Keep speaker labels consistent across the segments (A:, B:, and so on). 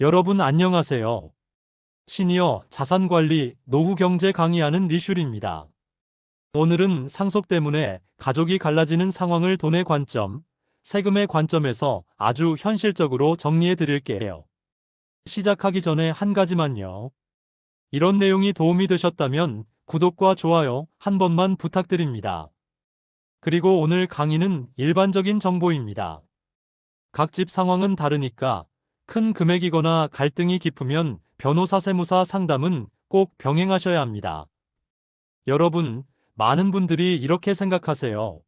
A: 여러분 안녕하세요. 시니어 자산관리 노후 경제 강의하는 리슈리입니다. 오늘은 상속 때문에 가족이 갈라지는 상황을 돈의 관점, 세금의 관점에서 아주 현실적으로 정리해 드릴게요. 시작하기 전에 한 가지만요. 이런 내용이 도움이 되셨다면 구독과 좋아요 한 번만 부탁드립니다. 그리고 오늘 강의는 일반적인 정보입니다. 각 집 상황은 다르니까 큰 금액이거나 갈등이 깊으면 변호사 세무사 상담은 꼭 병행하셔야 합니다. 여러분, 많은 분들이 이렇게 생각하세요.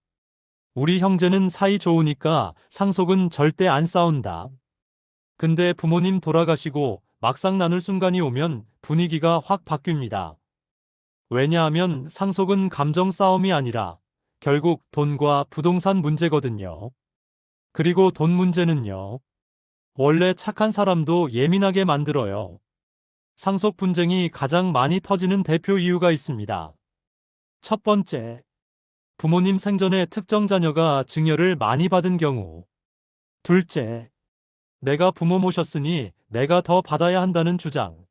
A: 우리 형제는 사이 좋으니까 상속은 절대 안 싸운다. 근데 부모님 돌아가시고 막상 나눌 순간이 오면 분위기가 확 바뀝니다. 왜냐하면 상속은 감정 싸움이 아니라 결국 돈과 부동산 문제거든요. 그리고 돈 문제는요. 원래 착한 사람도 예민하게 만들어요. 상속 분쟁이 가장 많이 터지는 대표 이유가 있습니다. 첫 번째, 부모님 생전에 특정 자녀가 증여를 많이 받은 경우. 둘째, 내가 부모 모셨으니 내가 더 받아야 한다는 주장.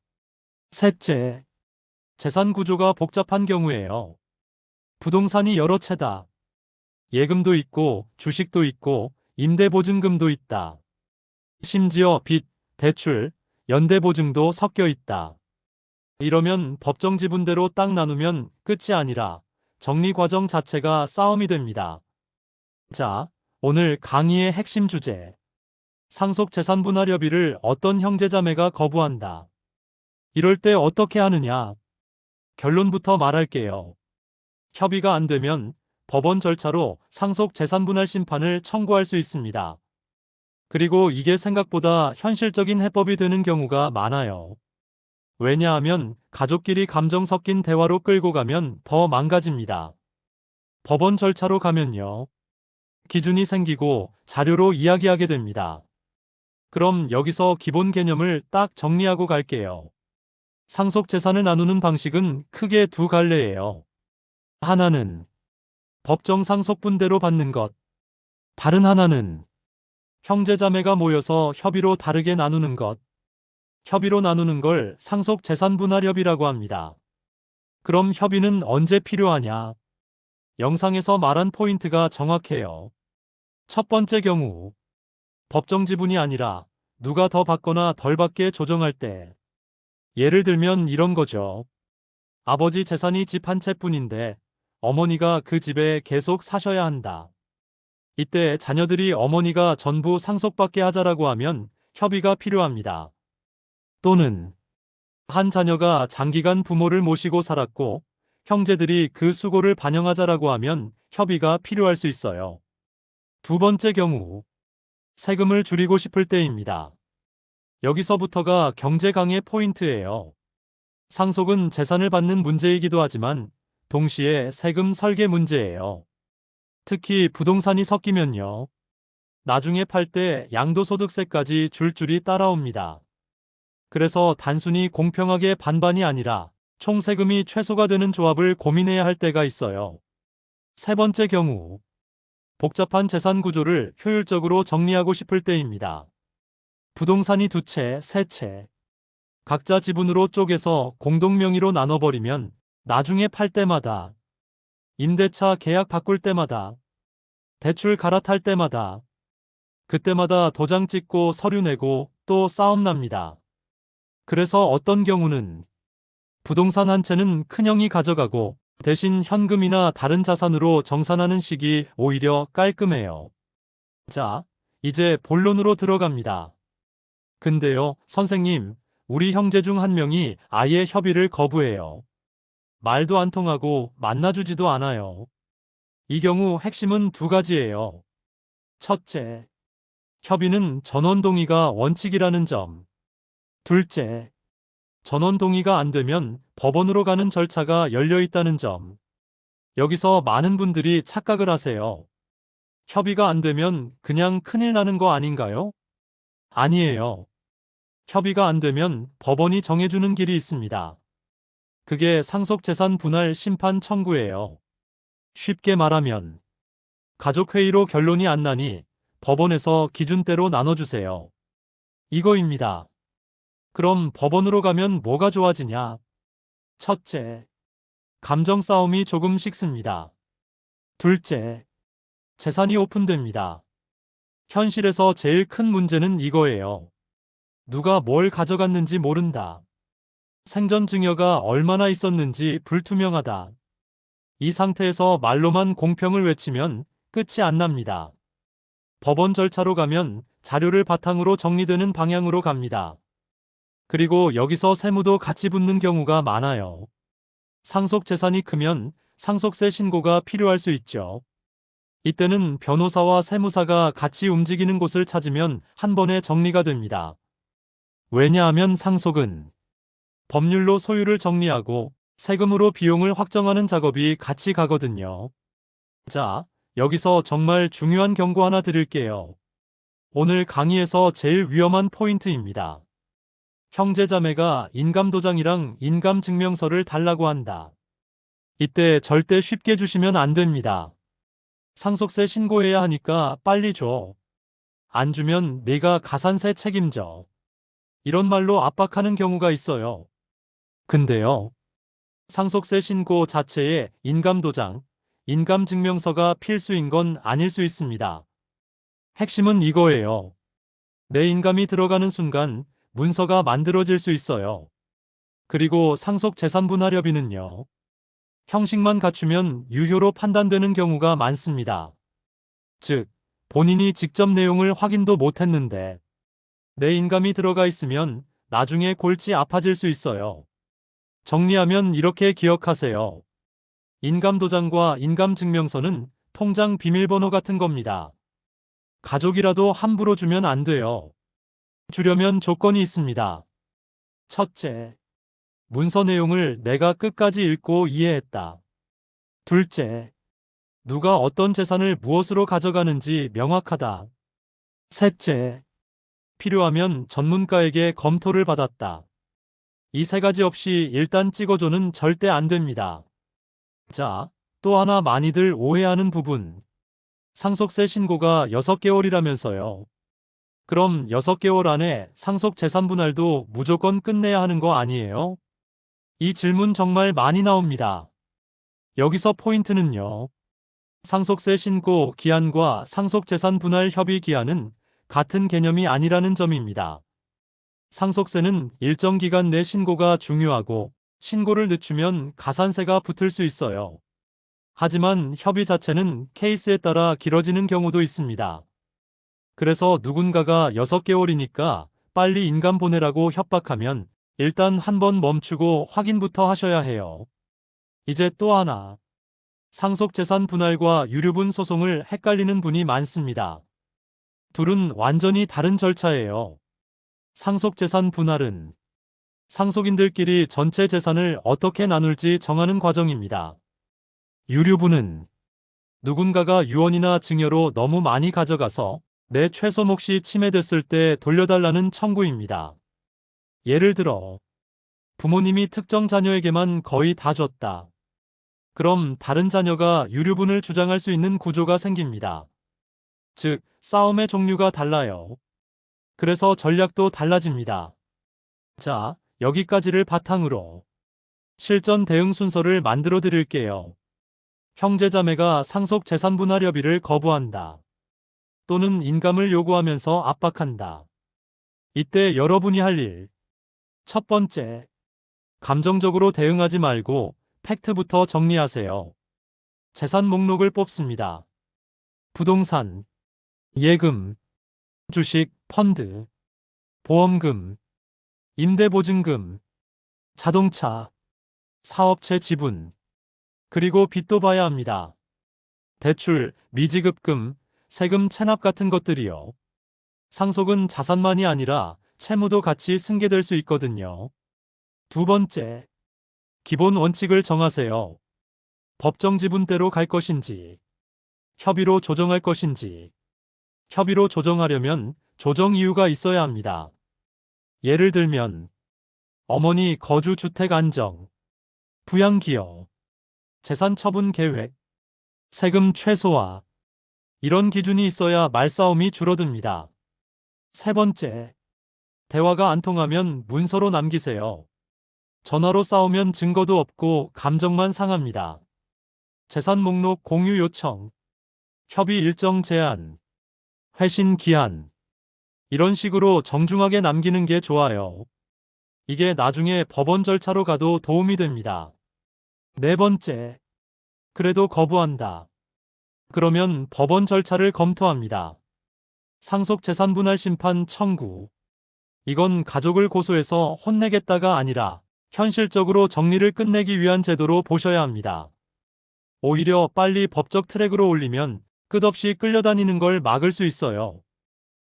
A: 셋째, 재산 구조가 복잡한 경우예요. 부동산이 여러 채다. 예금도 있고 주식도 있고 임대보증금도 있다. 심지어 빚, 대출, 연대보증도 섞여 있다. 이러면 법정 지분대로 딱 나누면 끝이 아니라 정리 과정 자체가 싸움이 됩니다. 자, 오늘 강의의 핵심 주제. 상속 재산 분할 협의를 어떤 형제자매가 거부한다. 이럴 때 어떻게 하느냐? 결론부터 말할게요. 협의가 안 되면 법원 절차로 상속 재산 분할 심판을 청구할 수 있습니다. 그리고 이게 생각보다 현실적인 해법이 되는 경우가 많아요. 왜냐하면 가족끼리 감정 섞인 대화로 끌고 가면 더 망가집니다. 법원 절차로 가면요. 기준이 생기고 자료로 이야기하게 됩니다. 그럼 여기서 기본 개념을 딱 정리하고 갈게요. 상속 재산을 나누는 방식은 크게 두 갈래예요. 하나는 법정 상속분대로 받는 것. 다른 하나는 형제자매가 모여서 협의로 다르게 나누는 것. 협의로 나누는 걸 상속 재산 분할 협의라고 합니다. 그럼 협의는 언제 필요하냐? 영상에서 말한 포인트가 정확해요. 첫 번째 경우, 법정 지분이 아니라 누가 더 받거나 덜 받게 조정할 때. 예를 들면 이런 거죠. 아버지 재산이 집 한 채뿐인데 어머니가 그 집에 계속 사셔야 한다. 이때 자녀들이 어머니가 전부 상속받게 하자라고 하면 협의가 필요합니다. 또는 한 자녀가 장기간 부모를 모시고 살았고 형제들이 그 수고를 반영하자라고 하면 협의가 필요할 수 있어요. 두 번째 경우, 세금을 줄이고 싶을 때입니다. 여기서부터가 경제 강의 포인트예요. 상속은 재산을 받는 문제이기도 하지만 동시에 세금 설계 문제예요. 특히 부동산이 섞이면요. 나중에 팔 때 양도소득세까지 줄줄이 따라옵니다. 그래서 단순히 공평하게 반반이 아니라 총 세금이 최소가 되는 조합을 고민해야 할 때가 있어요. 세 번째 경우, 복잡한 재산 구조를 효율적으로 정리하고 싶을 때입니다. 부동산이 두 채, 세 채, 각자 지분으로 쪼개서 공동 명의로 나눠버리면 나중에 팔 때마다, 임대차 계약 바꿀 때마다, 대출 갈아탈 때마다, 그때마다 도장 찍고 서류 내고 또 싸움 납니다. 그래서 어떤 경우는 부동산 한 채는 큰형이 가져가고 대신 현금이나 다른 자산으로 정산하는 식이 오히려 깔끔해요. 자, 이제 본론으로 들어갑니다. 근데요, 선생님, 우리 형제 중 한 명이 아예 협의를 거부해요. 말도 안 통하고 만나주지도 않아요. 이 경우 핵심은 두 가지예요. 첫째, 협의는 전원 동의가 원칙이라는 점. 둘째, 전원 동의가 안 되면 법원으로 가는 절차가 열려 있다는 점. 여기서 많은 분들이 착각을 하세요. 협의가 안 되면 그냥 큰일 나는 거 아닌가요? 아니에요. 협의가 안 되면 법원이 정해주는 길이 있습니다. 그게 상속재산 분할 심판 청구예요. 쉽게 말하면 가족회의로 결론이 안 나니 법원에서 기준대로 나눠주세요. 이거입니다. 그럼 법원으로 가면 뭐가 좋아지냐? 첫째, 감정 싸움이 조금 식습니다. 둘째, 재산이 오픈됩니다. 현실에서 제일 큰 문제는 이거예요. 누가 뭘 가져갔는지 모른다. 생전 증여가 얼마나 있었는지 불투명하다. 이 상태에서 말로만 공평을 외치면 끝이 안 납니다. 법원 절차로 가면 자료를 바탕으로 정리되는 방향으로 갑니다. 그리고 여기서 세무도 같이 붙는 경우가 많아요. 상속 재산이 크면 상속세 신고가 필요할 수 있죠. 이때는 변호사와 세무사가 같이 움직이는 곳을 찾으면 한 번에 정리가 됩니다. 왜냐하면 상속은 법률로 소유를 정리하고 세금으로 비용을 확정하는 작업이 같이 가거든요. 자, 여기서 정말 중요한 경고 하나 드릴게요. 오늘 강의에서 제일 위험한 포인트입니다. 형제자매가 인감도장이랑 인감증명서를 달라고 한다. 이때 절대 쉽게 주시면 안 됩니다. 상속세 신고해야 하니까 빨리 줘. 안 주면 내가 가산세 책임져. 이런 말로 압박하는 경우가 있어요. 근데요, 상속세 신고 자체에 인감도장, 인감증명서가 필수인 건 아닐 수 있습니다. 핵심은 이거예요. 내 인감이 들어가는 순간 문서가 만들어질 수 있어요. 그리고 상속재산분할협의는요, 형식만 갖추면 유효로 판단되는 경우가 많습니다. 즉, 본인이 직접 내용을 확인도 못했는데 내 인감이 들어가 있으면 나중에 골치 아파질 수 있어요. 정리하면 이렇게 기억하세요. 인감도장과 인감증명서는 통장 비밀번호 같은 겁니다. 가족이라도 함부로 주면 안 돼요. 주려면 조건이 있습니다. 첫째, 문서 내용을 내가 끝까지 읽고 이해했다. 둘째, 누가 어떤 재산을 무엇으로 가져가는지 명확하다. 셋째, 필요하면 전문가에게 검토를 받았다. 이 세 가지 없이 일단 찍어줘는 절대 안 됩니다. 자, 또 하나 많이들 오해하는 부분. 상속세 신고가 6개월이라면서요. 그럼 6개월 안에 상속재산분할도 무조건 끝내야 하는 거 아니에요? 이 질문 정말 많이 나옵니다. 여기서 포인트는요. 상속세 신고 기한과 상속재산분할 협의 기한은 같은 개념이 아니라는 점입니다. 상속세는 일정 기간 내 신고가 중요하고 신고를 늦추면 가산세가 붙을 수 있어요. 하지만 협의 자체는 케이스에 따라 길어지는 경우도 있습니다. 그래서 누군가가 6개월이니까 빨리 인감 보내라고 협박하면 일단 한번 멈추고 확인부터 하셔야 해요. 이제 또 하나. 상속재산 분할과 유류분 소송을 헷갈리는 분이 많습니다. 둘은 완전히 다른 절차예요. 상속재산 분할은 상속인들끼리 전체 재산을 어떻게 나눌지 정하는 과정입니다. 유류분은 누군가가 유언이나 증여로 너무 많이 가져가서 내 최소 몫이 침해됐을 때 돌려달라는 청구입니다. 예를 들어 부모님이 특정 자녀에게만 거의 다 줬다. 그럼 다른 자녀가 유류분을 주장할 수 있는 구조가 생깁니다. 즉, 싸움의 종류가 달라요. 그래서 전략도 달라집니다. 자, 여기까지를 바탕으로 실전 대응 순서를 만들어 드릴게요. 형제자매가 상속재산분할협의를 거부한다. 또는 인감을 요구하면서 압박한다. 이때 여러분이 할 일. 첫 번째, 감정적으로 대응하지 말고 팩트부터 정리하세요. 재산 목록을 뽑습니다. 부동산, 예금, 주식, 펀드, 보험금, 임대보증금, 자동차, 사업체 지분, 그리고 빚도 봐야 합니다. 대출, 미지급금, 세금 체납 같은 것들이요. 상속은 자산만이 아니라 채무도 같이 승계될 수 있거든요. 두 번째, 기본 원칙을 정하세요. 법정 지분대로 갈 것인지, 협의로 조정할 것인지. 협의로 조정하려면 조정 이유가 있어야 합니다. 예를 들면 어머니 거주 주택 안정, 부양 기여, 재산 처분 계획, 세금 최소화. 이런 기준이 있어야 말싸움이 줄어듭니다. 세 번째, 대화가 안 통하면 문서로 남기세요. 전화로 싸우면 증거도 없고 감정만 상합니다. 재산 목록 공유 요청, 협의 일정 제한, 회신 기한. 이런 식으로 정중하게 남기는 게 좋아요. 이게 나중에 법원 절차로 가도 도움이 됩니다. 네 번째, 그래도 거부한다. 그러면 법원 절차를 검토합니다. 상속재산분할 심판 청구. 이건 가족을 고소해서 혼내겠다가 아니라 현실적으로 정리를 끝내기 위한 제도로 보셔야 합니다. 오히려 빨리 법적 트랙으로 올리면 끝없이 끌려다니는 걸 막을 수 있어요.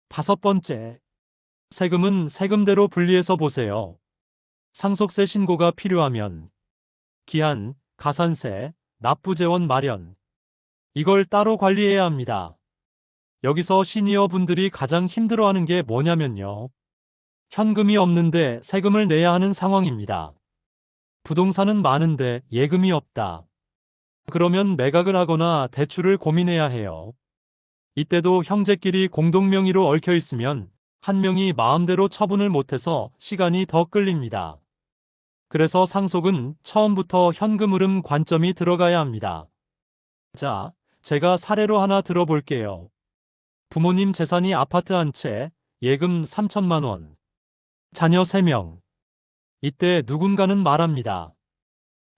A: 다섯 번째, 세금은 세금대로 분리해서 보세요. 상속세 신고가 필요하면 기한, 가산세, 납부재원 마련. 이걸 따로 관리해야 합니다. 여기서 시니어 분들이 가장 힘들어하는 게 뭐냐면요. 현금이 없는데 세금을 내야 하는 상황입니다. 부동산은 많은데 예금이 없다. 그러면 매각을 하거나 대출을 고민해야 해요. 이때도 형제끼리 공동명의로 얽혀 있으면 한 명이 마음대로 처분을 못해서 시간이 더 끌립니다. 그래서 상속은 처음부터 현금 흐름 관점이 들어가야 합니다. 자, 제가 사례로 하나 들어볼게요. 부모님 재산이 아파트 한 채, 예금 3천만 원. 자녀 3명. 이때 누군가는 말합니다.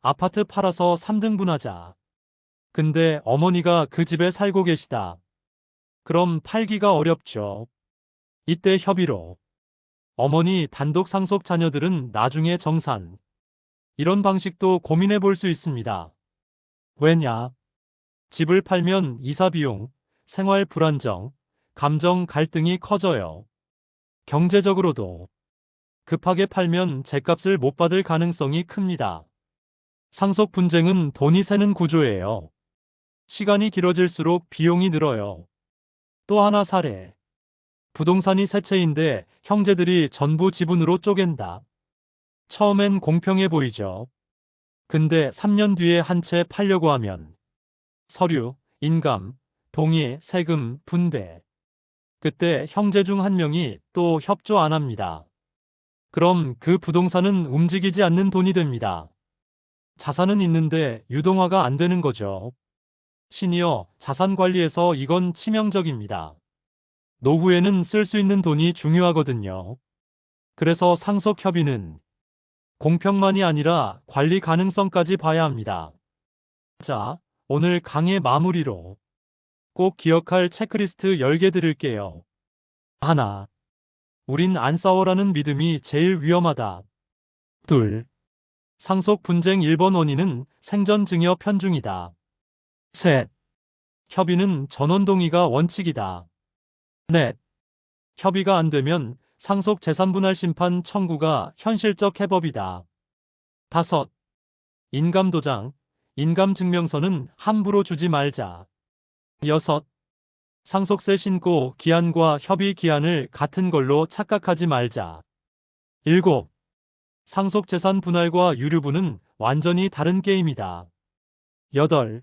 A: 아파트 팔아서 3등분 하자. 근데 어머니가 그 집에 살고 계시다. 그럼 팔기가 어렵죠. 이때 협의로. 어머니 단독 상속 자녀들은 나중에 정산. 이런 방식도 고민해 볼 수 있습니다. 왜냐? 집을 팔면 이사비용, 생활 불안정, 감정 갈등이 커져요. 경제적으로도 급하게 팔면 죗값을 못 받을 가능성이 큽니다. 상속 분쟁은 돈이 새는 구조예요. 시간이 길어질수록 비용이 늘어요. 또 하나 사례. 부동산이 세 채인데 형제들이 전부 지분으로 쪼갠다. 처음엔 공평해 보이죠. 근데 3년 뒤에 한 채 팔려고 하면 서류, 인감, 동의, 세금, 분배. 그때 형제 중 한 명이 또 협조 안 합니다. 그럼 그 부동산은 움직이지 않는 돈이 됩니다. 자산은 있는데 유동화가 안 되는 거죠. 시니어 자산 관리에서 이건 치명적입니다. 노후에는 쓸 수 있는 돈이 중요하거든요. 그래서 상속 협의는 공평만이 아니라 관리 가능성까지 봐야 합니다. 자, 오늘 강의 마무리로 꼭 기억할 체크리스트 10개 드릴게요. 하나, 우린 안 싸워라는 믿음이 제일 위험하다. 둘, 상속 분쟁 1번 원인은 생전 증여 편중이다. 셋, 협의는 전원 동의가 원칙이다. 넷, 협의가 안 되면 상속 재산분할 심판 청구가 현실적 해법이다. 다섯, 인감도장, 인감증명서는 함부로 주지 말자. 여섯, 상속세 신고 기한과 협의 기한을 같은 걸로 착각하지 말자. 일곱, 상속재산 분할과 유류분은 완전히 다른 게임이다. 여덟,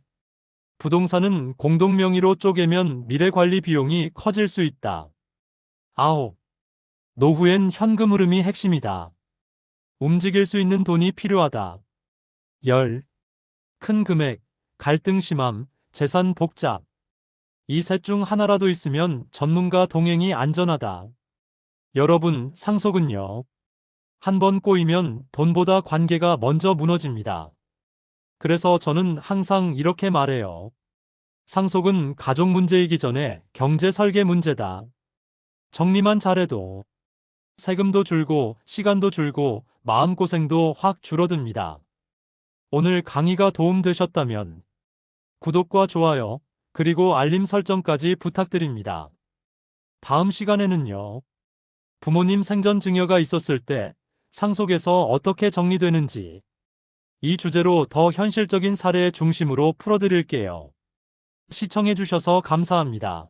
A: 부동산은 공동명의로 쪼개면 미래관리 비용이 커질 수 있다. 아홉, 노후엔 현금 흐름이 핵심이다. 움직일 수 있는 돈이 필요하다. 열, 큰 금액, 갈등 심함, 재산 복잡. 이 셋 중 하나라도 있으면 전문가 동행이 안전하다. 여러분, 상속은요. 한 번 꼬이면 돈보다 관계가 먼저 무너집니다. 그래서 저는 항상 이렇게 말해요. 상속은 가족 문제이기 전에 경제 설계 문제다. 정리만 잘해도 세금도 줄고 시간도 줄고 마음고생도 확 줄어듭니다. 오늘 강의가 도움되셨다면 구독과 좋아요, 그리고 알림 설정까지 부탁드립니다. 다음 시간에는요. 부모님 생전 증여가 있었을 때 상속에서 어떻게 정리되는지 이 주제로 더 현실적인 사례 중심으로 풀어드릴게요. 시청해주셔서 감사합니다.